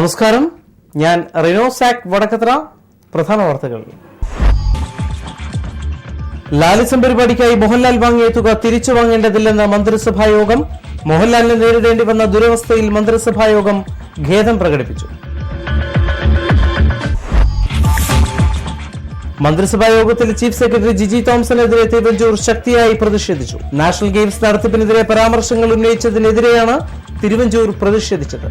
നമസ്കാരം, ഞാൻ റിനോസാക് വടക്കത്ര. പ്രധാന വാർത്തകൾ. ലാലിസം പരിപാടിക്കായി മോഹൻലാൽ വാങ്ങിയ തുക തിരിച്ചു വാങ്ങേണ്ടതില്ലെന്ന് മന്ത്രിസഭായോഗം. മോഹൻലാലിന് നേരിടേണ്ടി വന്ന ദുരവസ്ഥയിൽ മന്ത്രിസഭായോഗം ഖേദം പ്രകടിപ്പിച്ചു. മന്ത്രിസഭായോഗത്തിൽ ചീഫ് സെക്രട്ടറി ജിജി തോംസണെതിരെ തിരുവഞ്ചൂർ ശക്തിയായി പ്രതിഷേധിച്ചു. നാഷണൽ ഗെയിംസ് നടത്തിപ്പിനെതിരെ പരാമർശങ്ങൾ ഉന്നയിച്ചതിനെതിരെയാണ് തിരുവഞ്ചൂർ പ്രതിഷേധിച്ചത്.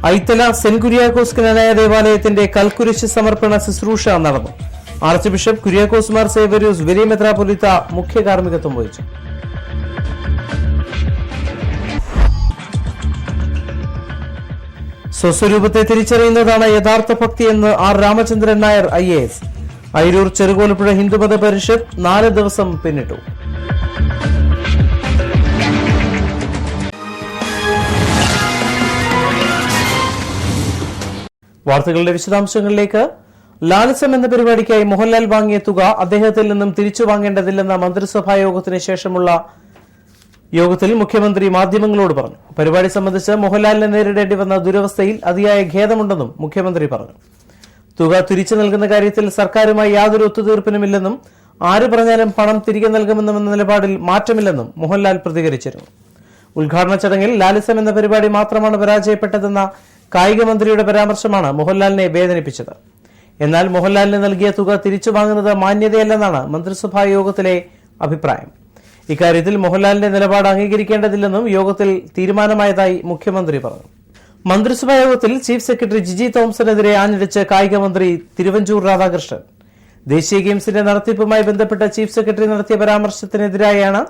ഐത്തല സെന്റ് കുര്യാക്കോസ് കനാനായ ദേവാലയത്തിന്റെ കൽക്കുരിശ് സമർപ്പണ ശുശ്രൂഷ നടന്നു. ആർച്ച് ബിഷപ്പ് കുര്യാക്കോസ് മാർ സേവ്യറിയൂസ് വലിയ മെത്രാപ്പൊലീത്ത മുഖ്യ കാർമ്മികത്വം വഹിച്ചു. സ്വസ്വരൂപത്തെ തിരിച്ചറിയുന്നതാണ് യഥാർത്ഥ ഭക്തിയെന്ന് ആർ രാമചന്ദ്രൻ നായർ IAS. അയിരൂർ ചെറുകോലപ്പുഴ ഹിന്ദുമത പരിഷത്ത് 4 ദിവസം പിന്നിട്ടു. വാർത്തകളുടെ വിശദാംശങ്ങളിലേക്ക്. ലാലിസം എന്ന പരിപാടിക്കായി മോഹൻലാൽ വാങ്ങിയ തുക അദ്ദേഹത്തിൽ നിന്നും തിരിച്ചു വാങ്ങേണ്ടതില്ലെന്ന മന്ത്രിസഭാ യോഗത്തിന് ശേഷമുള്ള യോഗത്തിൽ മുഖ്യമന്ത്രി മാധ്യമങ്ങളോട് പറഞ്ഞു. പരിപാടി സംബന്ധിച്ച് മോഹൻലാലിനെ നേരിടേണ്ടി വന്ന ദുരവസ്ഥയിൽ അതിയായ ഖേദമുണ്ടെന്നും മുഖ്യമന്ത്രി പറഞ്ഞു. തുക തിരിച്ചു നൽകുന്ന കാര്യത്തിൽ സർക്കാരുമായി യാതൊരു ഒത്തുതീർപ്പിനുമില്ലെന്നും ആര് പറഞ്ഞാലും പണം തിരികെ നൽകുമെന്ന നിലപാടിൽ മാറ്റമില്ലെന്നും മോഹൻലാൽ പ്രതികരിച്ചിരുന്നു. ഉദ്ഘാടന ചടങ്ങിൽ ലാലിസം എന്ന പരിപാടി മാത്രമാണ് പരാജയപ്പെട്ടതെന്ന കായിക മന്ത്രിയുടെ പരാമർശമാണ് മോഹൻലാലിനെ വേദനിപ്പിച്ചത്. എന്നാൽ മോഹൻലാലിന് നൽകിയ തുക തിരിച്ചു വാങ്ങുന്നത് മാന്യതയല്ലെന്നാണ് മന്ത്രിസഭാ യോഗത്തിലെ അഭിപ്രായം. ഇക്കാര്യത്തിൽ മോഹൻലാലിന്റെ നിലപാട് അംഗീകരിക്കേണ്ടതില്ലെന്നും യോഗത്തിൽ തീരുമാനമായതായി മുഖ്യമന്ത്രി പറഞ്ഞു. മന്ത്രിസഭാ യോഗത്തിൽ ചീഫ് സെക്രട്ടറി ജിജി തോംസണെതിരെ ആഞ്ഞടിച്ച് കായിക മന്ത്രി തിരുവഞ്ചൂർ രാധാകൃഷ്ണൻ. ദേശീയ ഗെയിംസിന്റെ നടത്തിപ്പുമായി ബന്ധപ്പെട്ട ചീഫ് സെക്രട്ടറി നടത്തിയ പരാമർശത്തിനെതിരായാണ്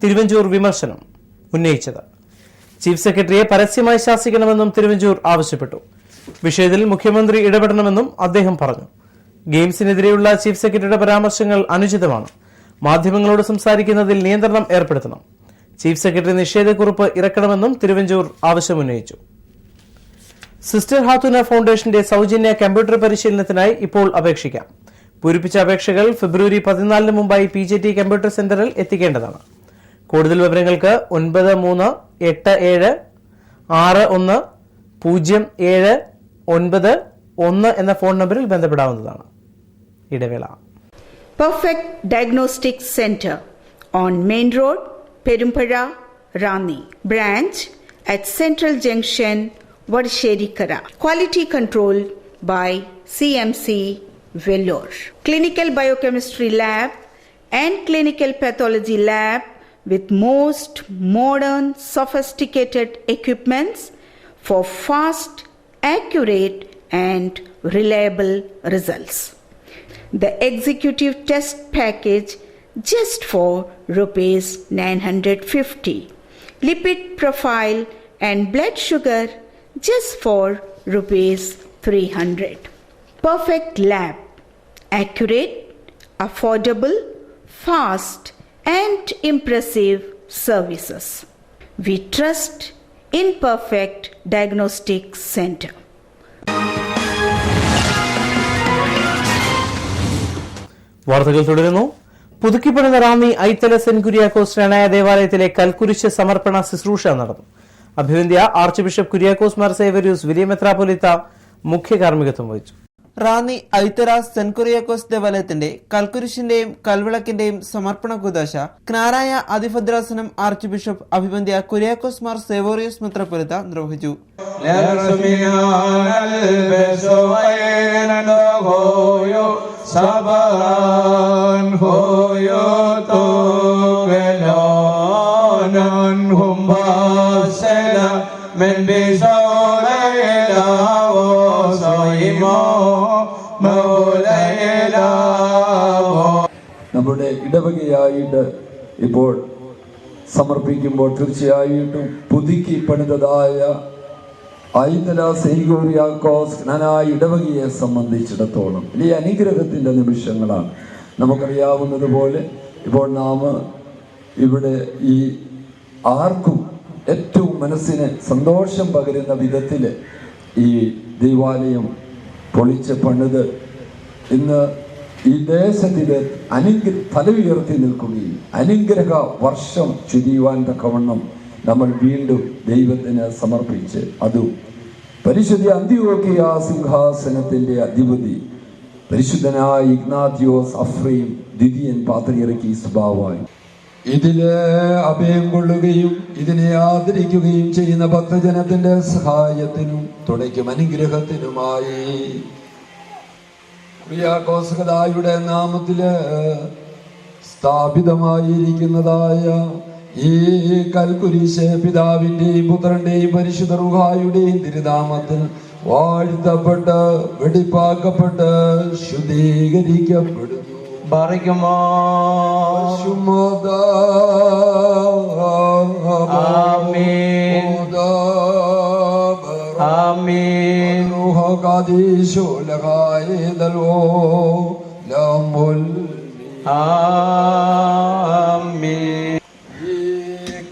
തിരുവഞ്ചൂർ വിമർശനം ഉന്നയിച്ചത്. ചീഫ് സെക്രട്ടറിയെ പരസ്യമായി ശാസിക്കണമെന്നും തിരുവഞ്ചൂർ ആവശ്യപ്പെട്ടു. വിഷയത്തിൽ മുഖ്യമന്ത്രി ഇടപെടണമെന്നും അദ്ദേഹം പറഞ്ഞു. ഗെയിംസിനെതിരെയുള്ള ചീഫ് സെക്രട്ടറിയുടെ പരാമർശങ്ങൾ അനുചിതമാണ്. മാധ്യമങ്ങളോട് സംസാരിക്കുന്നതിൽ നിയന്ത്രണം ഏർപ്പെടുത്തണം. ചീഫ് സെക്രട്ടറി നിഷേധക്കുറിപ്പ് ഇറക്കണമെന്നും തിരുവഞ്ചൂർ ആവശ്യമുന്നയിച്ചു. സിസ്റ്റർ ഹാത്തുന ഫൗണ്ടേഷന്റെ സൌജന്യ കമ്പ്യൂട്ടർ പരിശീലനത്തിനായി ഇപ്പോൾ അപേക്ഷിക്കാം. പൂരിപ്പിച്ച അപേക്ഷകൾ ഫെബ്രുവരി 14 മുമ്പായി PJT കമ്പ്യൂട്ടർ സെന്ററിൽ എത്തിക്കേണ്ടതാണ്. കൂടുതൽ വിവരങ്ങൾക്ക് 9387610791 എന്ന ഫോൺ നമ്പറിൽ ബന്ധപ്പെടാവുന്നതാണ്. ഇടവേള. Perfect Diagnostic Center on Main Road, Perumpara, Rani. Branch at Central Junction, Vadasherikara. Quality control by CMC Vellore. Clinical Biochemistry Lab and Clinical Pathology Lab with most modern sophisticated equipments for fast, accurate and reliable results. The executive test package just for rupees 950. Lipid profile and blood sugar just for rupees 300. Perfect Lab. Accurate, affordable, fast and impressive services. We trust in Perfect Diagnostic Center. വാർത്തകൾ തുടരുന്നു. പുതുക്കിപ്പണിത Ranni Aithala saint Kuriakose Knanaya ദേവാലയത്തിലെ കൽക്കുരിശ് സമർപ്പണ ശുശ്രൂഷ നടന്നു. അഭിവന്ദ്യ arch bishop Kuriakose Mar സേവ്യറിയൂസ് വലിയ മെത്രാപ്പൊലീത്ത മുഖ്യ കാർമ്മികത്വം വഹിച്ചു. റാന്നി ഐത്തല സെന്റ് കുര്യാക്കോസ് ദേവാലയത്തിന്റെ കൽക്കുരിശിന്റെയും കൽവിളക്കിന്റെയും സമർപ്പണ കുദാശ ക്നാരായ അതിഭദ്രാസനം ആർച്ച് ബിഷപ്പ് അഭിവന്ദ്യ കുര്യാക്കോസ് മാർ സേവ്യറിയൂസ് മെത്രാപ്പൊലീത്ത നിർവഹിച്ചു. Sabaran hoyo to gelanan humbasela men bisolela o soimo maulela. നമ്മുടെ ഇടവകയായിട്ട് ഇപ്പോൾ സമർപ്പിക്കുമ്പോൾ തീർച്ചയായിട്ടും പുതുക്കി പണിതതായ ഐത്തല സെന്റ് കുര്യാക്കോസ് കനാനായ ഇടവകയെ സംബന്ധിച്ചിടത്തോളം വലിയ അനുഗ്രഹത്തിന്റെ നിമിഷങ്ങളാണ്. നമുക്കറിയാവുന്നതുപോലെ ഇപ്പോൾ നാം ഇവിടെ ഈ ആർക്കും ഏറ്റവും മനസ്സിന് സന്തോഷം പകരുന്ന വിധത്തിൽ ഈ ദേവാലയം പൊളിച്ച് പണിത് ഇന്ന് ഈ ദേശത്തിൽ തല ഉയർത്തി നിൽക്കുകയും അനുഗ്രഹ വർഷം ചുരിയുവാൻ തക്കവണ്ണം നമ്മൾ വീണ്ടും ദൈവത്തിന് സമർപ്പിച്ച് അതും പരിശുദ്ധ അന്ത്യോക്യ സിംഹാസനത്തിന്റെ അധിപതി പരിശുദ്ധനായ ഇഗ്നാത്യോസ് അഫ്രയും ദ്വിതീയൻ പാത്രിയർക്കീസ് ബാവായി ഇതില് അഭയം കൊള്ളുകയും ഇതിനെ ആദരിക്കുകയും ചെയ്യുന്ന ഭക്തജനത്തിന്റെ സഹായത്തിനും തുണയ്ക്കും അനുഗ്രഹത്തിനുമായി കുര്യാക്കോസ്കദായുടെ നാമത്തില് സ്ഥാപിതമായിരിക്കുന്നതായ ഈ കൽക്കുരിശ് പിതാവിന്റെയും പുത്രന്റെയും പരിശുദ്ധ റൂഹായുടെയും തിരുനാമത്തിൽ വാഴ്ത്തപ്പെട്ട് വെടിപ്പാക്കപ്പെട്ട് ശുദ്ധീകരിക്കപ്പെടുന്നു.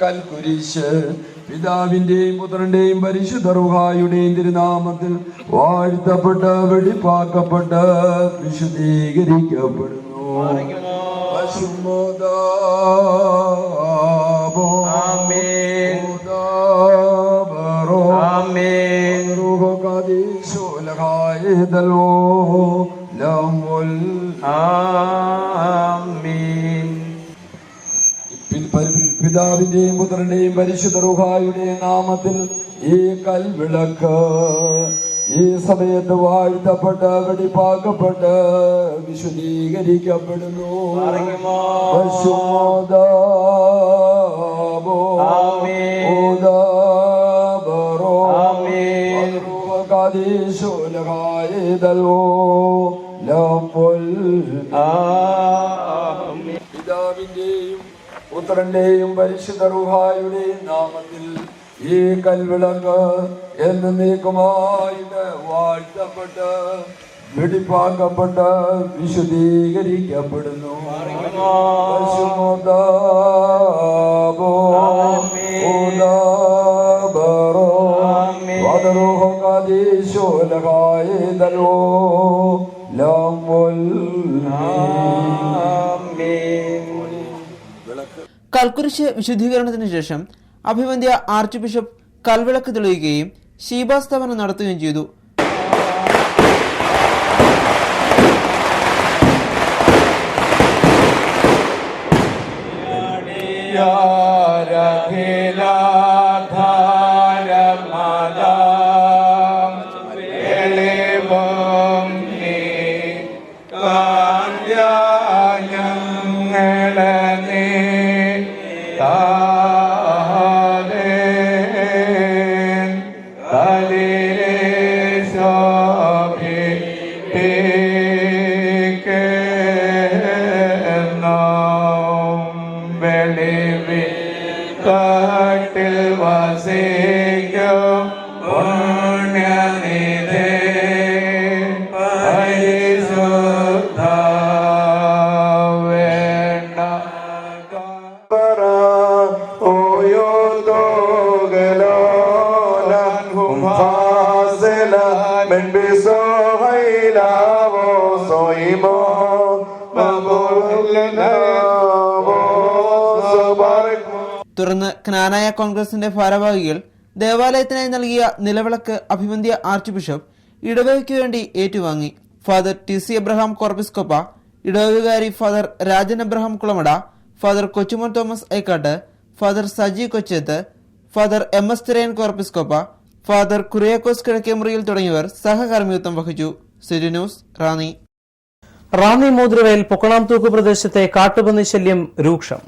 കൽക്കുരിശ് പിതാവിന്റെയും പുത്രന്റെയും പരിശുദ്ധ റൂഹായുടെയും തിരുനാമത്തിൽ വാഴ്ത്തപ്പെട്ട് വെടിപ്പാക്കപ്പെട്ട് വിശുദ്ധീകരിക്കപ്പെടുന്നു. പിതാവിന്റെയും പുത്രന്റെയും പരിശുദ്ധ റൂഹായുടെയും നാമത്തിൽ ഈ കൽവിളക്ക് ഈ സമയത്ത് വാഴ്ത്തപ്പെട്ട് വെടിപ്പാക്കപ്പെട്ട് വിശുദ്ധീകരിക്കപ്പെടുന്നു. പിതാവിന്റെയും പുത്രന്റെയും പരിശുദ്ധ റൂഹായുടെയും നാമത്തിൽ ഈ കൽവിളക്ക് എന്നേക്കുമായിട്ട് വാഴ്ത്തപ്പെട്ട് വെടിപ്പാക്കപ്പെട്ട് വിശുദ്ധീകരിക്കപ്പെടുന്നു. കൽക്കുരിശ് വിശുദ്ധീകരണത്തിന് ശേഷം അഭിവന്ദ്യ ആർച്ച് ബിഷപ്പ് കൽവിളക്ക് തെളിയുകയും ശീബാസ്തവനം നടത്തുകയും ചെയ്തു. തുടർന്ന് ക്നാനായ കോൺഗ്രസിന്റെ ഭാരവാഹികൾ ദേവാലയത്തിനായി നൽകിയ നിലവിളക്ക് അഭിവന്ദ്യ ആർച്ച് ബിഷപ്പ് ഇടവകയ്ക്ക് വേണ്ടി ഏറ്റുവാങ്ങി. Father T C. എബ്രഹാം കോർപ്പിസ്കോപ്പ, ഇടവകാരി father Rajan Abraham Kulamada, father Kochumon Thomas Aikkatt, father Saji Kochethu, father M S. Thirayan കോർപ്പിസ്കോപ്പ, ഫാദർ കുര്യാക്കോസ് കിഴക്കേമുറിയിൽ തുടങ്ങിയവർ സഹകാർമ്മികത്വം വഹിച്ചു. City news, Ranni. റാന്നി മോതിരവയൽ പൊക്കണാംതൂക്ക് പ്രദേശത്തെ കാട്ടുപന്നി ശല്യം രൂക്ഷം.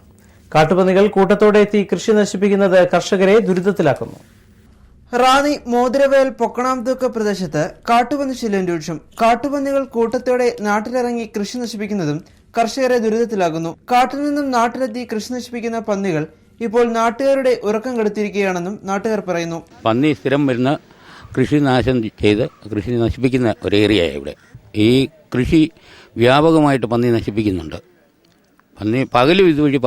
കാട്ടുപന്നികൾ കൂട്ടത്തോടെ എത്തി കൃഷി നശിപ്പിക്കുന്നത് കർഷകരെ ദുരിതത്തിലാക്കുന്നു. റാന്നി മോതിരവയൽ പൊക്കണാംതൂക്ക് പ്രദേശത്ത് കാട്ടുപന്നി ശല്യം രൂക്ഷം. കാട്ടുപന്നികൾ കൂട്ടത്തോടെ നാട്ടിലിറങ്ങി കൃഷി നശിപ്പിക്കുന്നതും കർഷകരെ ദുരിതത്തിലാക്കുന്നു. കാട്ടിൽ നിന്നും നാട്ടിലെത്തി കൃഷി നശിപ്പിക്കുന്ന പന്നികൾ ഇപ്പോൾ നാട്ടുകാരുടെ ഉറക്കം കെടുത്തിയിരിക്കുകയാണെന്നും നാട്ടുകാർ പറയുന്നു. പന്നി സ്ഥിരം വരുന്ന കൃഷി നാശം ചെയ്ത് കൃഷി നശിപ്പിക്കുന്ന ഒരു ഏരിയയാണ് ഇവിടെ. ഈ കൃഷി വ്യാപകമായിട്ട് പന്നി നശിപ്പിക്കുന്നുണ്ട്. പന്നി പകലും ഇതുവഴി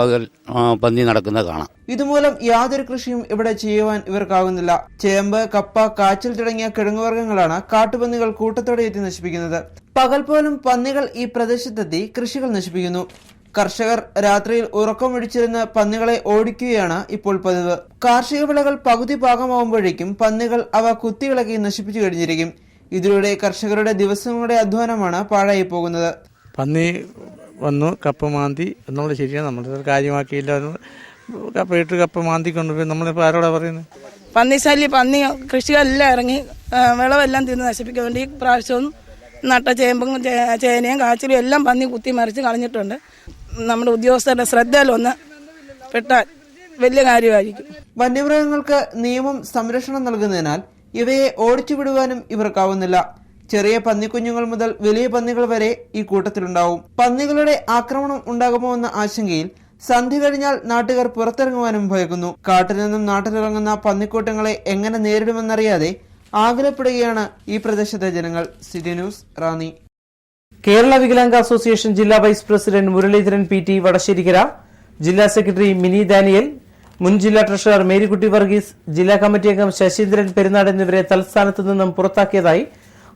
പന്നി നടക്കുന്നത് കാണാം. ഇതുമൂലം യാതൊരു കൃഷിയും ഇവിടെ ചെയ്യുവാൻ ഇവർക്കാകുന്നില്ല. ചേമ്പ്, കപ്പ, കാച്ചിൽ തുടങ്ങിയ കിഴങ്ങുവർഗ്ഗങ്ങളാണ് കാട്ടുപന്നികൾ കൂട്ടത്തോടെ എത്തി നശിപ്പിക്കുന്നത്. പകൽ പോലും പന്നികൾ ഈ പ്രദേശത്തെത്തി കൃഷികൾ നശിപ്പിക്കുന്നു. കർഷകർ രാത്രിയിൽ ഉറക്കമൊഴിച്ചിരുന്ന് പന്നികളെ ഓടിക്കുകയാണ് ഇപ്പോൾ പതിവ്. കാർഷിക വിളകൾ പകുതി പാകമാവുമ്പോഴേക്കും പന്നികൾ അവ കുത്തിയിളക്കി നശിപ്പിച്ചു കഴിഞ്ഞിരിക്കും. ഇതിലൂടെ കർഷകരുടെ ദിവസങ്ങളുടെ അധ്വാനമാണ് പാഴായി പോകുന്നത്. പന്നി വന്നു കപ്പ മാന്തി എന്നുള്ള ശരിയാണ്, നമ്മൾ കാര്യമാക്കിയില്ല. കപ്പയിട്ട് കപ്പ മാന്തി കൊണ്ടുപോയി നമ്മളിപ്പോൾ ആരോടാ പറയുന്നത്? പന്നി ശല്യം, പന്നി കൃഷികളെല്ലാം ഇറങ്ങി വിളവെല്ലാം തിന്ന് നശിപ്പിക്കാൻ വേണ്ടി പ്രാവശ്യവും നട്ട ചേമ്പും ചേനയും കാച്ചിലും എല്ലാം പന്നി കുത്തി മറിച്ച് കളഞ്ഞിട്ടുണ്ട്. നമ്മുടെ ഉദ്യോഗസ്ഥരുടെ ശ്രദ്ധയിലൊന്ന് പെട്ടാൽ വലിയ കാര്യമായിരിക്കും. വന്യമൃഗങ്ങൾക്ക് നിയമം സംരക്ഷണം നൽകുന്നതിനാൽ ഇവയെ ഓടിച്ചുവിടുവാനും ഇവർക്കാവുന്നില്ല. ചെറിയ പന്നിക്കുഞ്ഞുങ്ങൾ മുതൽ വലിയ പന്നികൾ വരെ ഈ കൂട്ടത്തിലുണ്ടാവും. പന്നികളുടെ ആക്രമണം ഉണ്ടാകുമോ എന്ന ആശങ്കയിൽ സന്ധ്യ കഴിഞ്ഞാൽ നാട്ടുകാർ പുറത്തിറങ്ങുവാനും ഭയക്കുന്നു. കാട്ടിൽ നിന്നും നാട്ടിലിറങ്ങുന്ന പന്നിക്കൂട്ടങ്ങളെ എങ്ങനെ നേരിടുമെന്നറിയാതെ ആകുലപ്പെടുകയാണ് ഈ പ്രദേശത്തെ ജനങ്ങൾ. City news, Ranni. കേരള വികലാംഗ അസോസിയേഷൻ ജില്ലാ vice president Muraleedharan PT Vadasserikkara, ജില്ലാ സെക്രട്ടറി മിനി ദാനിയൽ, മുൻ ജില്ലാ ട്രഷറർ മേരിക്കുട്ടി വർഗീസ്, ജില്ലാ കമ്മിറ്റി അംഗം ശശീന്ദ്രൻ പെരുന്നാട് എന്നിവരെ തൽസ്ഥാനത്ത് നിന്നും പുറത്താക്കിയതായി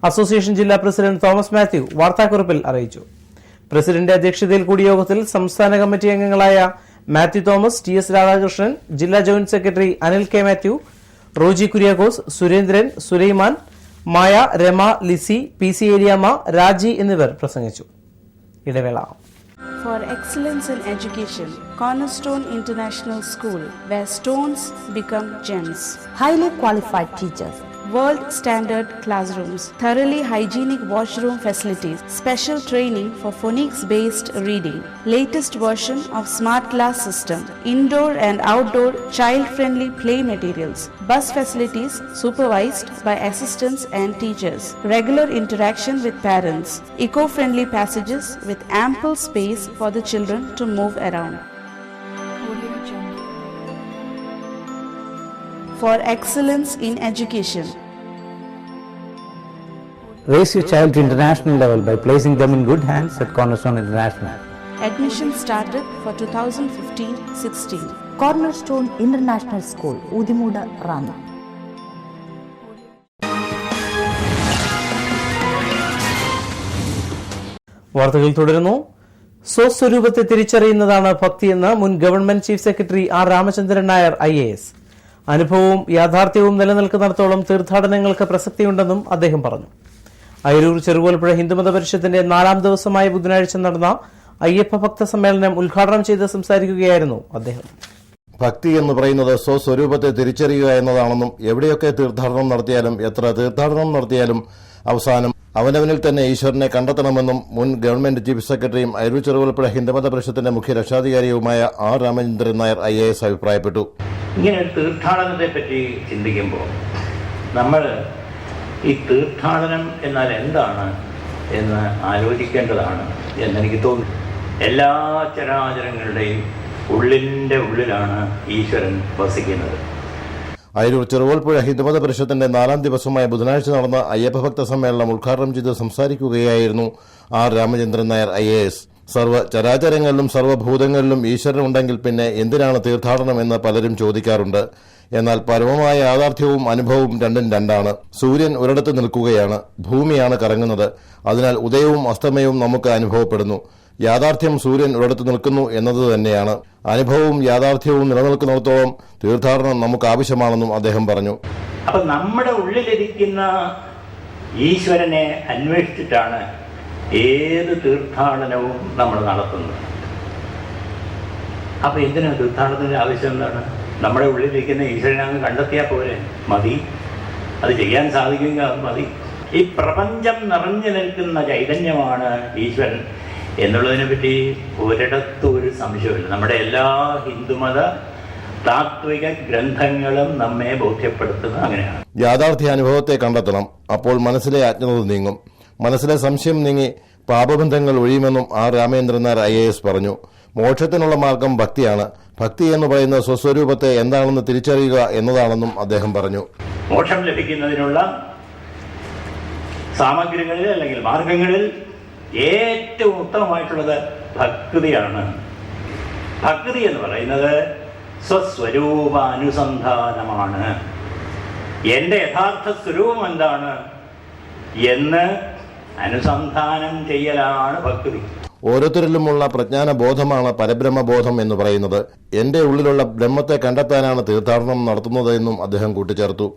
അസോസിയേഷൻ ജില്ലാ പ്രസിഡന്റ് തോമസ് മാത്യു വാർത്താക്കുറിപ്പിൽ അറിയിച്ചു. പ്രസിഡന്റ് അധ്യക്ഷതയിൽ കൂടിയ യോഗത്തിൽ സംസ്ഥാന കമ്മിറ്റി അംഗങ്ങളായ മാത്യു തോമസ്, TS രാധാകൃഷ്ണൻ, ജില്ലാ joint secretary Anil K. Mathew, Roji Kuriakose, Surendran, Sulaiman, Maya, Rama, Lissy, PC Aleyamma, Raji എന്നിവർ പ്രസംഗിച്ചു. ഇടവേള. For excellence in education, Cornerstone International School, where stones become gems. Highly qualified teachers, World standard classrooms, thoroughly hygienic washroom facilities, special training for phonics-based reading, latest version of smart class system, indoor and outdoor child-friendly play materials, bus facilities supervised by assistants and teachers, regular interaction with parents, eco-friendly passages with ample space for the children to move around. For excellence in education. Raise your child to international level by placing them in good hands at Cornerstone International. Admission started for 2015-16. Cornerstone International School, Udimuda, Ranna. വാർത്തകൾ തുടരുന്നു. സ്വസ്വരൂപത്തെ തിരിച്ചറിയുന്നതാണ് ഭക്തിയെന്ന് മുൻ government chief secretary R. Ramachandran Nair IAS. അനുഭവവും യാഥാർത്ഥ്യവും നിലനിൽക്കുന്നിടത്തോളം തീർത്ഥാടനങ്ങൾക്ക് പ്രസക്തിയുണ്ടെന്നും അദ്ദേഹം പറഞ്ഞു. അയിരൂർ ചെറുകോൽപ്പുഴ ഹിന്ദുമത പരിഷത്തിന്റെ 4ാം ദിവസമായ ബുധനാഴ്ച നടന്ന അയ്യപ്പ ഭക്ത സമ്മേളനം ഉദ്ഘാടനം ചെയ്ത് സംസാരിക്കുകയായിരുന്നു അദ്ദേഹം. ഭക്തി എന്ന് പറയുന്നത് സ്വസ്വരൂപത്തെ തിരിച്ചറിയുക എന്നതാണെന്നും എവിടെയൊക്കെ തീർത്ഥാടനം നടത്തിയാലും എത്ര തീർത്ഥാടനം നടത്തിയാലും അവസാനം അവനവനിൽ തന്നെ ഈശ്വരനെ കണ്ടെത്തണമെന്നും മുൻ ഗവൺമെന്റ് ചീഫ് സെക്രട്ടറിയും അയിരൂർ ചെറുകോൽപ്പുഴ ഹിന്ദുമത പരിഷത്തിന്റെ മുഖ്യ രക്ഷാധികാരിയുമായ R. രാമചന്ദ്രൻ നായർ IAS അഭിപ്രായപ്പെട്ടു. ഇങ്ങനെ ഒരു തീർത്ഥാടനത്തെ പറ്റി ചിന്തിക്കുമ്പോൾ നമ്മൾ ഈ തീർത്ഥാടനം എന്നാൽ എന്താണ് എന്ന് ആലോചിക്കേണ്ടതാണ് എന്നെനിക്ക് തോന്നുന്നു. എല്ലാ ചരാചരങ്ങളുടെയും ഉള്ളിൻ്റെ ഉള്ളിലാണ് ഈശ്വരൻ വസിക്കുന്നത്. അയിരൂർ ചെറുകോൽപ്പുഴ ഹിന്ദുമത പരിഷത്തിന്റെ 4ാം ദിവസമായ ബുധനാഴ്ച നടന്ന അയ്യപ്പ ഭക്ത സമ്മേളനം ഉദ്ഘാടനം ചെയ്ത് സംസാരിക്കുകയായിരുന്നു R. രാമചന്ദ്രൻ നായർ IAS. സർവ്വ ചരാചരങ്ങളിലും സർവ്വഭൂതങ്ങളിലും ഈശ്വരൻ ഉണ്ടെങ്കിൽ പിന്നെ എന്തിനാണ് തീർത്ഥാടനം എന്ന് പലരും ചോദിക്കാറുണ്ട്. എന്നാൽ പരമമായ യാഥാർത്ഥ്യവും അനുഭവവും രണ്ടും രണ്ടാണ്. സൂര്യൻ ഒരിടത്ത് നിൽക്കുകയാണ്, ഭൂമിയാണ് കറങ്ങുന്നത്. അതിനാൽ ഉദയവും അസ്തമയവും നമുക്ക് അനുഭവപ്പെടുന്നു. യാഥാർത്ഥ്യം സൂര്യൻ ഒരിടത്ത് നിൽക്കുന്നു എന്നത് തന്നെയാണ്. അനുഭവവും യാഥാർത്ഥ്യവും നിലനിൽക്കുന്നിടത്തോളം തീർത്ഥാടനം നമുക്ക് ആവശ്യമാണെന്നും അദ്ദേഹം പറഞ്ഞു. അപ്പം നമ്മുടെ ഉള്ളിലിരിക്കുന്ന ഈശ്വരനെ അന്വേഷിച്ചിട്ടാണ് ഏത് തീർത്ഥാടനവും നമ്മൾ നടത്തുന്നത്. അപ്പം എന്തിനാണ് തീർത്ഥാടനത്തിൻ്റെ ആവശ്യം? എന്താണ്? നമ്മുടെ ഉള്ളിലിരിക്കുന്ന ഈശ്വരനെ അങ്ങ് കണ്ടെത്തിയാൽ പോരെ, മതി. അത് ചെയ്യാൻ സാധിക്കുമെങ്കിൽ അത് മതി. ഈ പ്രപഞ്ചം നിറഞ്ഞു നിൽക്കുന്ന ചൈതന്യമാണ് ഈശ്വരൻ എന്നുള്ളതിനെ പറ്റി ഒരിടത്തും ഒരു സംശയമില്ല. നമ്മുടെ എല്ലാ ഹിന്ദുമത താത്വിക ഗ്രന്ഥങ്ങളും നമ്മെ ബോധ്യപ്പെടുത്തുന്നത് അങ്ങനെയാണ്. യാഥാർത്ഥ്യ അനുഭവത്തെ കണ്ടെത്തണം. അപ്പോൾ മനസ്സിലെ അജ്ഞത നീങ്ങും. മനസ്സിലെ സംശയം നീങ്ങി പാപബന്ധങ്ങൾ ഒഴിയുമെന്നും R. രാമചന്ദ്രൻ നായർ IAS പറഞ്ഞു. മോക്ഷത്തിനുള്ള മാർഗം ഭക്തിയാണ്. ഭക്തി എന്ന് പറയുന്ന സ്വസ്വരൂപത്തെ എന്താണെന്ന് തിരിച്ചറിയുക എന്നതാണെന്നും അദ്ദേഹം പറഞ്ഞു. മോക്ഷം ലഭിക്കുന്നതിനുള്ള സാമഗ്രികളിൽ അല്ലെങ്കിൽ മാർഗങ്ങളിൽ ഏറ്റവും ഉത്തമമായിട്ടുള്ളത് ഭക്തിയാണ്. ഭക്തി എന്ന് പറയുന്നത് സ്വസ്വരൂപാനുസന്ധാനമാണ്. എൻ്റെ യഥാർത്ഥ സ്വരൂപം എന്താണ് എന്ന് അനുസന്ധാനം ചെയ്യലാണ് ഭക്തി. ഓരോരുത്തരിലുമുള്ള പ്രജ്ഞാന ബോധമാണ് പരബ്രഹ്മബോധം എന്ന് പറയുന്നത്. എന്റെ ഉള്ളിലുള്ള ബ്രഹ്മത്തെ കണ്ടെത്താനാണ് തീർത്ഥാടനം നടത്തുന്നതെന്നും അദ്ദേഹം കൂട്ടിച്ചേർത്തു.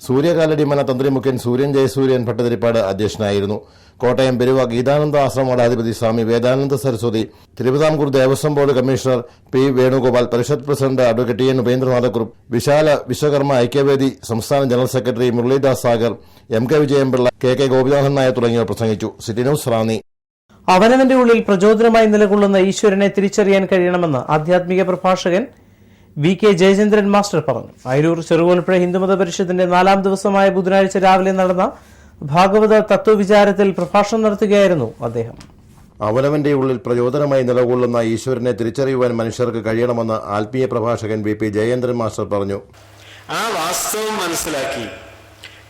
സൂര്യകാലടിമന തന്ത്രിമുഖ്യൻ സൂര്യൻ ജയസൂര്യൻ ഭട്ടതിരിപ്പാട് അധ്യക്ഷനായിരുന്നു. കോട്ടയം പെരുവ ഗീതാനന്ദ ആശ്രമമഠാധിപതി Swami Vedananda Saraswati, Travancore Devaswom board commissioner P Venugopal, Parishad president advocate T N Upendranathakkurup, Vishala Vishwakarma Aikyavedi സംസ്ഥാന general secretary Muralidas Sagar, M K Vijayanpillai, K K Gopinathan Nair തുടങ്ങിയവർ പ്രസംഗിച്ചു. City news Ranni. അവനവന്റെ ഉള്ളിൽ പ്രചോദനമായി നിലകൊള്ളുന്ന ഈശ്വരനെ തിരിച്ചറിയാൻ കഴിയണമെന്ന് ആധ്യാത്മിക പ്രഭാഷകൻ വി കെ ജയചന്ദ്രൻ മാസ്റ്റർ പറഞ്ഞു. അയിരൂർ ചെറുകോൽപ്പുഴ ഹിന്ദുമത പരിഷത്തിന്റെ 4ാം ദിവസമായ ബുധനാഴ്ച രാവിലെ നടന്ന ഭാഗവത തത്വവിചാരത്തിൽ പ്രഭാഷണം നടത്തുകയായിരുന്നു അദ്ദേഹം. അവനവന്റെ ഉള്ളിൽ പ്രചോദനമായി നിലകൊള്ളുന്ന ഈശ്വരനെ തിരിച്ചറിയുവാൻ മനുഷ്യർക്ക് കഴിയണമെന്ന് ആത്മീയ പ്രഭാഷകൻ വി പി ജയേന്ദ്രൻ മാസ്റ്റർ പറഞ്ഞു. ആ വാസ്തവം മനസ്സിലാക്കി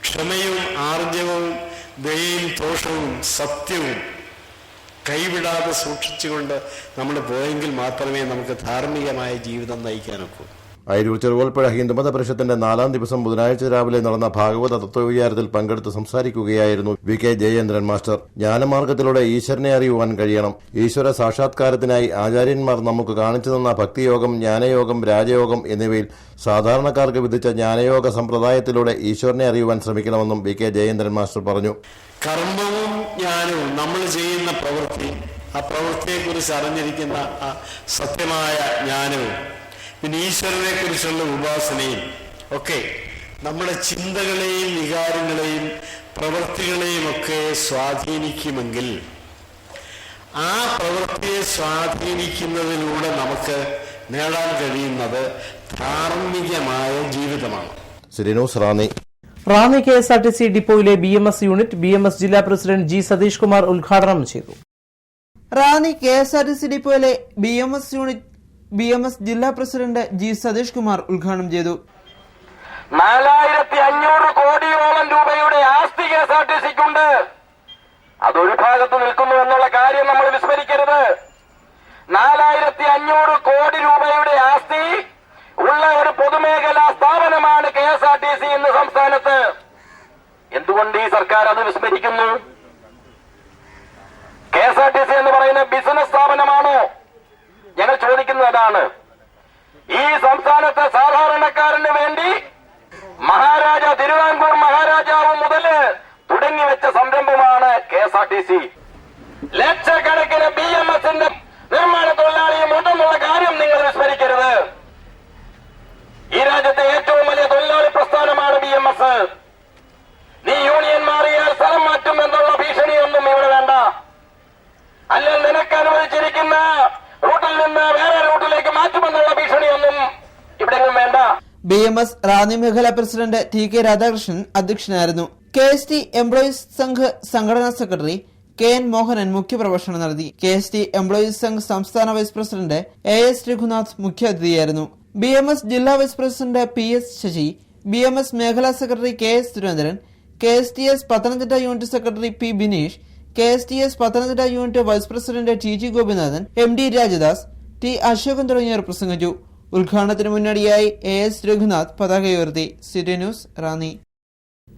ക്ഷമയും ആർജവവും ദയയും ദോഷവും സത്യവും കൈവിടാതെ സൂക്ഷിച്ചുകൊണ്ട് നമ്മൾ പോയെങ്കിൽ മാത്രമേ നമുക്ക് ധാർമ്മികമായ ജീവിതം നയിക്കാനൊക്കൂ. അയിരൂർ ചെറുകോൽപ്പുഴ ഹിന്ദുമത പരിഷത്തിന്റെ 4ാം ദിവസം ബുധനാഴ്ച രാവിലെ നടന്ന ഭാഗവത തത്വവിചാരത്തിൽ പങ്കെടുത്ത് സംസാരിക്കുകയായിരുന്നു വി കെ ജയേന്ദ്രൻ മാസ്റ്റർ. ജ്ഞാനമാർഗത്തിലൂടെ ഈശ്വരനെ അറിയുവാൻ കഴിയണം. ഈശ്വര സാക്ഷാത്കാരത്തിനായി ആചാര്യന്മാർ നമുക്ക് കാണിച്ചു തന്ന ഭക്തിയോഗം, ജ്ഞാനയോഗം, രാജയോഗം എന്നിവയിൽ സാധാരണക്കാർക്ക് വിധിച്ച ജ്ഞാനയോഗ സമ്പ്രദായത്തിലൂടെ ഈശ്വരനെ അറിയുവാൻ ശ്രമിക്കണമെന്നും വി കെ ജയേന്ദ്രൻ മാസ്റ്റർ പറഞ്ഞു. കർമ്മവും ജ്ഞാനവും നമ്മൾ ചെയ്യുന്ന പ്രവൃത്തി, ആ പ്രവൃത്തിയെക്കുറിച്ച് അറിഞ്ഞിരിക്കുന്ന ആ സത്യമായ ജ്ഞാനവും പിന്നെ ഈശ്വരനെ കുറിച്ചുള്ള ഉപാസനയും ഒക്കെ നമ്മുടെ ചിന്തകളെയും വികാരങ്ങളെയും പ്രവൃത്തികളെയും ഒക്കെ സ്വാധീനിക്കുമെങ്കിൽ ആ പ്രവൃത്തിയെ സ്വാധീനിക്കുന്നതിലൂടെ നമുക്ക് നേടാൻ കഴിയുന്നത് ധാർമ്മികമായ ജീവിതമാണ്. City news Ranni. Ranni KSRTC ഡിപ്പോയിലെ BMS unit BMS ജില്ലാ പ്രസിഡന്റ് ജി സതീഷ് കുമാർ ഉദ്ഘാടനം ചെയ്തു. Ranni KSRTC ഡിപ്പോയിലെ BMS unit BMS ജില്ലാ പ്രസിഡന്റ് ജി സതീഷ് കുമാർ ഉദ്ഘാടനം ചെയ്തു. 4500 കോടിയോളം രൂപയുടെ ആസ്തി KSRTCക്കുണ്ട്. അതൊരു ഭാഗത്ത് നിൽക്കുന്നു എന്നുള്ള കാര്യം നമ്മൾ വിസ്മരിക്കരുത്. 4500 കോടി രൂപയുടെ ആസ്തി ഉള്ള ഒരു പൊതുമേഖലാ സ്ഥാപനമാണ് KSRTC ഇന്ന് സംസ്ഥാനത്ത്. എന്തുകൊണ്ട് ഈ സർക്കാർ അത് വിസ്മരിക്കുന്നു? KSRTC എന്ന് പറയുന്ന ബിസിനസ് സ്ഥാപനമാണോ? ഞങ്ങൾ ചോദിക്കുന്നത് അതാണ്. ഈ സംസ്ഥാനത്തെ സാധാരണക്കാരന് വേണ്ടി തിരുവിതാംകൂർ മഹാരാജാവ് മുതൽ തുടങ്ങിവെച്ച സംരംഭമാണ് KSRTC. ലക്ഷക്കണക്കിന് BMSന്റെ നിർമ്മാണ തൊഴിലാളിയും ഉണ്ടെന്നുള്ള കാര്യം നിങ്ങൾ വിസ്മരിക്കരുത്. ഈ രാജ്യത്തെ ഏറ്റവും വലിയ തൊഴിലാളി പ്രസ്ഥാനമാണ് BMS. നീ യൂണിയൻ മാറിയാൽ സ്ഥലം മാറ്റും എന്നുള്ള ഭീഷണിയൊന്നും ഇവിടെ വേണ്ട. അല്ലെങ്കിൽ നിനക്ക് അനുവദിച്ചിരിക്കുന്ന റൂട്ടിൽ നിന്ന് വേറെ റൂട്ടിലേക്ക് മാറ്റുമെന്നുള്ള ഭീഷണിയൊന്നും ഇവിടെ വേണ്ട. BMS റാന്നി മേഖലാ പ്രസിഡന്റ് TK രാധാകൃഷ്ണൻ അധ്യക്ഷനായിരുന്നു. KST എംപ്ലോയീസ് സംഘ് സംഘടനാ സെക്രട്ടറി KN മോഹനൻ മുഖ്യപ്രഭാഷണം നടത്തി. KST എംപ്ലോയീസ് സംഘ് സംസ്ഥാന വൈസ് പ്രസിഡന്റ് AS രഘുനാഥ് മുഖ്യാതിഥിയായിരുന്നു. BMS ജില്ലാ vice president PS Sasi, BMS മേഖലാ secretary KS Surendran, KSTS Pathanamthitta unit secretary P Bineesh, KSTS Pathanamthitta unit vice president TG Gopinathan, MD Rajadas, T Ashokan തുടങ്ങിയവർ പ്രസംഗിച്ചു. ഉദ്ഘാടനത്തിന് മുന്നോടിയായി AS രഘുനാഥ് പതാക ഉയർത്തി. City news Ranni.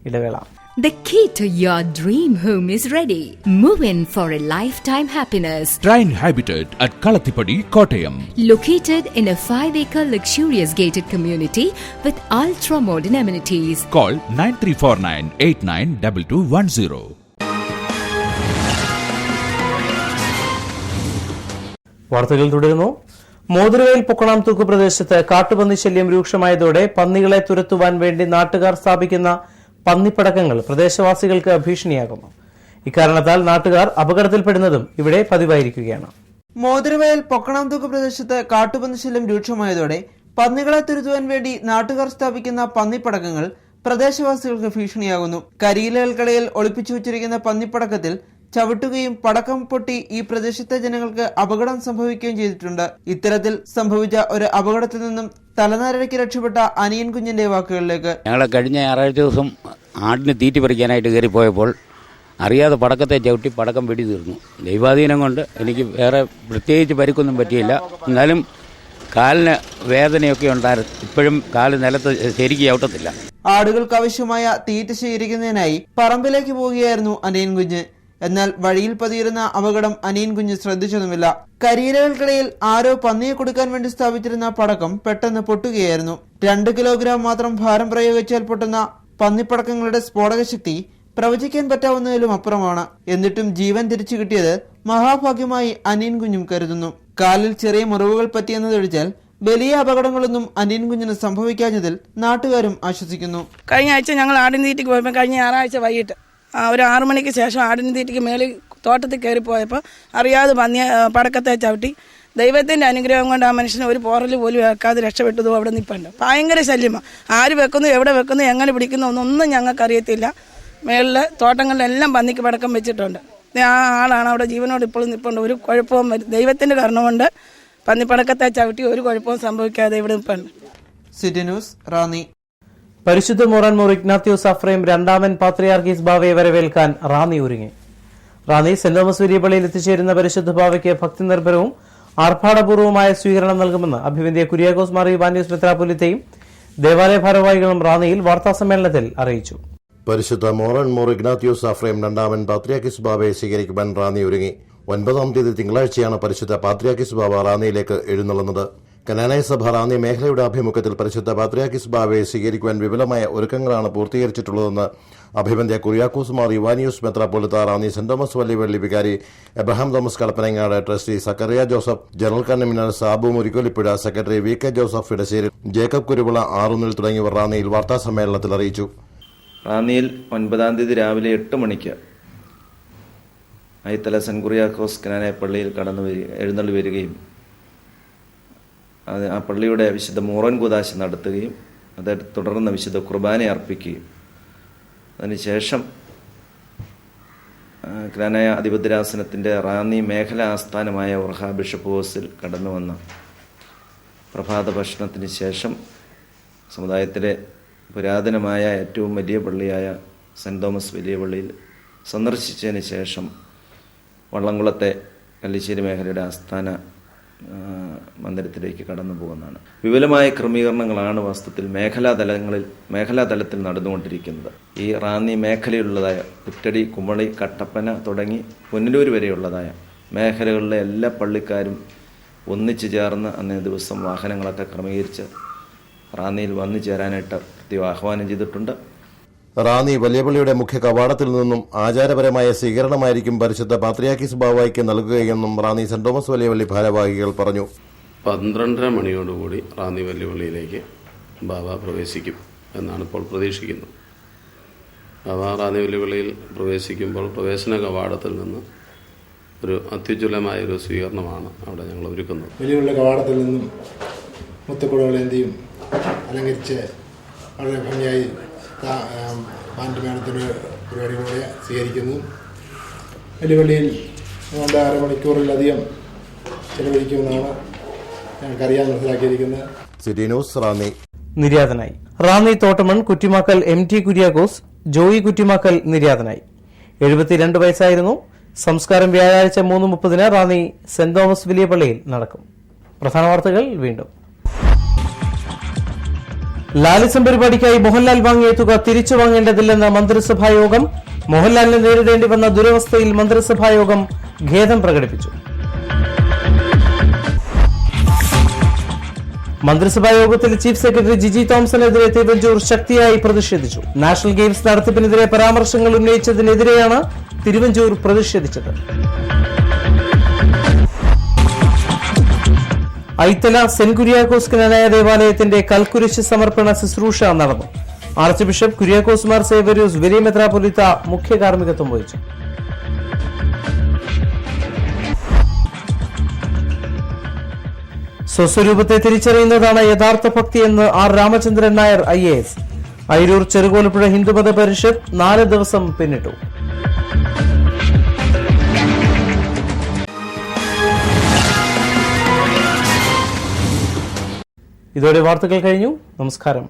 ഇടവേള. The key to your dream home is ready. Move in for a lifetime happiness. Shrine Habitat at Kalathipadi, Kottayam. Located in a 5-acre luxurious gated community with ultra-modern amenities. Call 9349892210. വാർത്തകൾ തുടരുന്നു. മോതിരവേൽ പൊക്കണം തൂക്ക് പ്രദേശത്ത് കാട്ടുപന്നി ശല്യം രൂക്ഷമായതോടെ പന്നികളെ തുരത്തുവാൻ വേണ്ടി നാട്ടുകാർ സ്ഥാപിക്കുന്ന പന്നിപ്പടക്കങ്ങൾ പ്രദേശവാസികൾക്ക് ഭീഷണിയാകുന്നു. ഇക്കാരണത്താൽ നാട്ടുകാർ അപകടത്തിൽപ്പെടുന്നതും ഇവിടെ പതിവായിരിക്കുകയാണ്. മോതിരവയൽ പൊക്കണംതൂക്ക് പ്രദേശത്ത് കാട്ടുപന്നി ശല്യം രൂക്ഷമായതോടെ പന്നികളെ തുരത്തുവാൻ വേണ്ടി നാട്ടുകാർ സ്ഥാപിക്കുന്ന പന്നിപ്പടക്കങ്ങൾ പ്രദേശവാസികൾക്ക് ഭീഷണിയാകുന്നു. കരിയിലകൾക്കിടയിൽ ഒളിപ്പിച്ചു വച്ചിരിക്കുന്ന പന്നിപ്പടക്കത്തിൽ ചവിട്ടുകയും പടക്കം പൊട്ടി ഈ പ്രദേശത്തെ ജനങ്ങൾക്ക് അപകടം സംഭവിക്കുകയും ചെയ്തിട്ടുണ്ട്. ഇത്തരത്തിൽ സംഭവിച്ച ഒരു അപകടത്തിൽ നിന്നും തലനാരിഴയ്ക്ക് രക്ഷപ്പെട്ട അനിയൻ കുഞ്ഞിന്റെ വാക്കുകളിലേക്ക്. ഞങ്ങളെ കഴിഞ്ഞ ഞായറാഴ്ച ദിവസം ആടിന് തീറ്റി പറിക്കാനായിട്ട് കയറിപ്പോയപ്പോൾ അറിയാതെ പടക്കത്തെ ചവിട്ടി പടക്കം വെടി തീർന്നു. ദൈവാധീനം കൊണ്ട് എനിക്ക് വേറെ പ്രത്യേകിച്ച് പരിക്കൊന്നും പറ്റിയില്ല. എന്നാലും കാലിന് വേദനയൊക്കെ ഉണ്ടായിരുന്നു. ഇപ്പോഴും കാല് നിലത്ത് ശരിക്കും ചവിട്ടത്തില്ല. ആടുകൾക്ക് ആവശ്യമായ തീറ്റ ശേഖരിക്കുന്നതിനായി പറമ്പിലേക്ക് പോവുകയായിരുന്നു അനിയൻ കുഞ്ഞ്. എന്നാൽ വഴിയിൽ പതിയിരുന്ന അപകടം അനിയൻ കുഞ്ഞ് ശ്രദ്ധിച്ചതുമില്ല. കരിയിലകൾക്കിടയിൽ ആരോ പന്നിയെ കൊടുക്കാൻ വേണ്ടി സ്ഥാപിച്ചിരുന്ന പടക്കം പെട്ടെന്ന് പൊട്ടുകയായിരുന്നു. 2 കിലോഗ്രാം മാത്രം ഭാരം പ്രയോഗിച്ചാൽ പൊട്ടുന്ന പന്നിപ്പടക്കങ്ങളുടെ സ്ഫോടക ശക്തി പ്രവചിക്കാൻ പറ്റാവുന്നതിലും അപ്പുറമാണ്. എന്നിട്ടും ജീവൻ തിരിച്ചു കിട്ടിയത് മഹാഭാഗ്യമായി അനിയൻ കുഞ്ഞും കരുതുന്നു. കാലിൽ ചെറിയ മുറിവുകൾ പറ്റിയെന്നതൊഴിച്ചാൽ വലിയ അപകടങ്ങളൊന്നും അനിയൻ കുഞ്ഞിന് സംഭവിക്കാഞ്ഞതിൽ നാട്ടുകാരും ആശ്വസിക്കുന്നു. കഴിഞ്ഞ ആഴ്ച ഞങ്ങൾ ആടിന് തീറ്റിക്ക് പോയപ്പോൾ കഴിഞ്ഞ ഞായറാഴ്ച വൈകിട്ട് ഒരു 6 മണിക്ക് ശേഷം ആടിന് തീറ്റിക്ക് മേളിൽ തോട്ടത്തിൽ കയറിപ്പോയപ്പോൾ അറിയാതെ പടക്കത്തെ ചവിട്ടി. ദൈവത്തിൻ്റെ അനുഗ്രഹം കൊണ്ട് ആ മനുഷ്യന് ഒരു പോറൽ പോലും വെക്കാതെ രക്ഷപ്പെട്ടതും അവിടെ നിൽപ്പുണ്ട്. ഭയങ്കര ശല്യമാണ്. ആര് വെക്കുന്നു, എവിടെ വെക്കുന്നു, എങ്ങനെ പിടിക്കുന്നു ഒന്നും ഞങ്ങൾക്കറിയത്തില്ല. മേളിൽ തോട്ടങ്ങളിലെല്ലാം പന്നിക്ക് പടക്കം വെച്ചിട്ടുണ്ട്. ആ ആളാണ് അവിടെ ജീവനോട് ഇപ്പോഴും നിൽപ്പുണ്ട്. ഒരു കുഴപ്പവും ദൈവത്തിൻ്റെ കാരണം കൊണ്ട് പന്നിപ്പടക്കത്തെ ചവിട്ടി ഒരു കുഴപ്പവും സംഭവിക്കാതെ ഇവിടെ നിൽപ്പുണ്ട്. City news, Ranni. പരിശുദ്ധ മോറൻമോർ ഇഗ്നാത്യോസ് അഫ്രേം രണ്ടാമൻ പാത്രിയാർക്കീസ് ബാവയെ വരവേൽക്കാൻ റാന്നി ഒരുങ്ങി. റാന്നി സെന്റ് തോമസ് വലിയ പള്ളിയിൽ എത്തിച്ചേരുന്ന പരിശുദ്ധ ബാവയ്ക്ക് ഭക്തി നിർഭരവും ആർഭാടപൂർവമായ സ്വീകരണം നൽകുമെന്ന് അഭിവന്ദ്യ കുര്യാക്കോസ് മാർ യുവാനിയോസ് മെത്രാപ്പൊലീത്തയും ദേവാലയ ഭാരവാഹികളും റാന്നിയിൽ വാർത്താസമ്മേളനത്തിൽ അറിയിച്ചു. പരിശുദ്ധ മോറൻമോർ ഇഗ്നാത്യോസ് അഫ്രേം രണ്ടാമൻ പാത്രിയാർക്കീസ് ബാവയെ സ്വീകരിക്കുവാൻ റാന്നി ഒരുങ്ങി. 9-ാം തീയതി തിങ്കളാഴ്ചയാണ് പരിശുദ്ധ പാത്രിയാർക്കീസ് ബാവ റാന്നിയിലേക്ക് എഴുന്നള്ളുന്നത്. കനാനായ സഭ റാന്നി മേഖലയുടെ ആഭിമുഖ്യത്തിൽ പരിശുദ്ധ പാത്രിയാർക്കീസ് ബാവയെ സ്വീകരിക്കുവാൻ വിപുലമായ ഒരുക്കങ്ങളാണ് പൂർത്തീകരിച്ചിട്ടുള്ളതെന്ന് അഭിവന്ദ്യ കുര്യാക്കോസ് മാർ യുവാനിയോസ് മെത്രാപ്പൊലീത്ത റാന്നി സെന്റ് തോമസ് വലിയ പള്ളി വികാരി Abraham Thomas Kalappanangad, trustee Zacharia Joseph, general convener Sabu Murikkolippuzha, secretary V K Joseph Edassery, Jacob Kuruvila, ആറുന്നിൽ തുടങ്ങിയവർ റാന്നിയിൽ വാർത്താസമ്മേളനത്തിൽ അറിയിച്ചു. റാന്നിയിൽ 9-ാം തീയതി രാവിലെ 8 മണിക്ക് അയിത്തല സെന്റ് കുര്യാക്കോസ് കനാനായ പള്ളിയിൽ എഴുന്നള്ളി വരികയും ആ പള്ളിയുടെ വിശുദ്ധ മോറൻ കൂദാശ നടത്തുകയും അത് തുടർന്ന് വിശുദ്ധ കുർബാന അർപ്പിക്കുകയും അതിനുശേഷം കനാനായ അധിപതിരാസനത്തിൻ്റെ റാന്നി മേഖലാ ആസ്ഥാനമായ ഉർഹ ബിഷപ്പ് ഹൗസിൽ കടന്നു വന്ന പ്രഭാത ഭക്ഷണത്തിന് ശേഷം സമുദായത്തിലെ പുരാതനമായ ഏറ്റവും വലിയ പള്ളിയായ സെന്റ് തോമസ് വലിയ പള്ളിയിൽ സന്ദർശിച്ചതിന് ശേഷം വള്ളംകുളത്തെ കല്ലിശ്ശേരി മേഖലയുടെ ആസ്ഥാന മന്ദിരത്തിലേക്ക് കടന്നു പോകുന്നതാണ്. വിപുലമായ ക്രമീകരണങ്ങളാണ് വാസ്തവത്തിൽ മേഖലാതലത്തിൽ നടന്നുകൊണ്ടിരിക്കുന്നത്. ഈ റാന്നി മേഖലയിലുള്ളതായ കുറ്റടി, കുമളി, കട്ടപ്പന തുടങ്ങി പുനലൂർ വരെയുള്ളതായ മേഖലകളിലെ എല്ലാ പള്ളിക്കാരും ഒന്നിച്ചു ചേർന്ന് അന്നേ ദിവസം വാഹനങ്ങളൊക്കെ ക്രമീകരിച്ച് റാന്നിയിൽ വന്നു ചേരാനായിട്ട് പ്രത്യേകം ആഹ്വാനം ചെയ്തിട്ടുണ്ട്. റാന്നി വലിയ പള്ളിയുടെ മുഖ്യ കവാടത്തിൽ നിന്നും ആചാരപരമായ സ്വീകരണമായിരിക്കും പരിശുദ്ധ പാത്രിയാർക്കീസ് ബാവയ്ക്ക് നൽകുകയെന്നും റാന്നി സെന്റ് തോമസ് വലിയ പള്ളി ഭാരവാഹികൾ പറഞ്ഞു. 12:30 മണിയോടുകൂടി റാന്നി വലിയ പള്ളിയിലേക്ക് ബാവ പ്രവേശിക്കും എന്നാണ് ഇപ്പോൾ പ്രതീക്ഷിക്കുന്നത്. ബാവ റാന്നി വലിയ പള്ളിയിൽ പ്രവേശിക്കുമ്പോൾ പ്രവേശന കവാടത്തിൽ നിന്ന് ഒരു അത്യുജ്വലമായൊരു സ്വീകരണമാണ് അവിടെ ഞങ്ങൾ ഒരുക്കുന്നത്. വലിയ പള്ളി കവാടത്തിൽ നിന്നും മുത്തുക്കുടകളേന്തിയും അലങ്കരിച്ച് വളരെ ഭംഗിയായി പാൻറ് മേളത്തിൻ്റെ പരിപാടികളെ സ്വീകരിക്കുന്നു. വലിയ പള്ളിയിൽ 2.5 മണിക്കൂറിലധികം ചെലവഴിക്കുമെന്നാണ് ഞങ്ങൾക്കറിയാൻ മനസ്സിലാക്കിയിരിക്കുന്നത്. City news, Ranni. നിര്യാതനായി. റാന്നി തോട്ടമൺ കുറ്റിമാക്കൽ MT കുര്യാക്കോസ് ജോയി കുറ്റിമാക്കൽ നിര്യാതനായി. 72 വയസ്സായിരുന്നു. സംസ്കാരം വ്യാഴാഴ്ച 3:30 റാന്നി സെന്റ് തോമസ് വലിയ പള്ളിയിൽ നടക്കും. പ്രധാന വാർത്തകൾ വീണ്ടും. ലാലിസം പരിപാടിക്കായി മോഹൻലാൽ വാങ്ങിയ തുക തിരിച്ചു വാങ്ങേണ്ടതില്ലെന്ന മന്ത്രിസഭായോഗം. മോഹൻലാലിന് നേരിടേണ്ടി വന്ന ദുരവസ്ഥയിൽ മന്ത്രിസഭായോഗം ഖേദം പ്രകടിപ്പിച്ചു. മന്ത്രിസഭായോഗത്തിൽ ചീഫ് സെക്രട്ടറി ജിജി തോംസണെതിരെ തിരുവഞ്ചൂർ ശക്തിയായി പ്രതിഷേധിച്ചു. നാഷണൽ ഗെയിംസ് നടത്തിപ്പിനെതിരെ പരാമർശങ്ങൾ ഉന്നയിച്ചതിനെതിരെയാണ് തിരുവഞ്ചൂർ പ്രതിഷേധിച്ചത്. ഐത്തല സെന്റ് കുര്യാക്കോസ് കനാനായ ദേവാലയത്തിന്റെ കൽക്കുരിശ് സമർപ്പണ ശുശ്രൂഷ നടന്നു. ആർച്ച് ബിഷപ്പ് കുര്യാക്കോസ് മാർ സേവ്യറിയൂസ് വലിയ മെത്രാപ്പൊലീത്ത മുഖ്യ കാർമ്മികത്വം വഹിച്ചു. സ്വസ്വരൂപത്തെ തിരിച്ചറിയുന്നതാണ് യഥാർത്ഥ ഭക്തിയെന്ന് ആർ രാമചന്ദ്രൻ നായർ IAS. അയിരൂർ ചെറുകോലപ്പുഴ ഹിന്ദുമത പരിഷത്ത് 4 ദിവസം പിന്നിട്ടു. ഇതോടെ വാർത്തകൾ കഴിഞ്ഞു. നമസ്കാരം.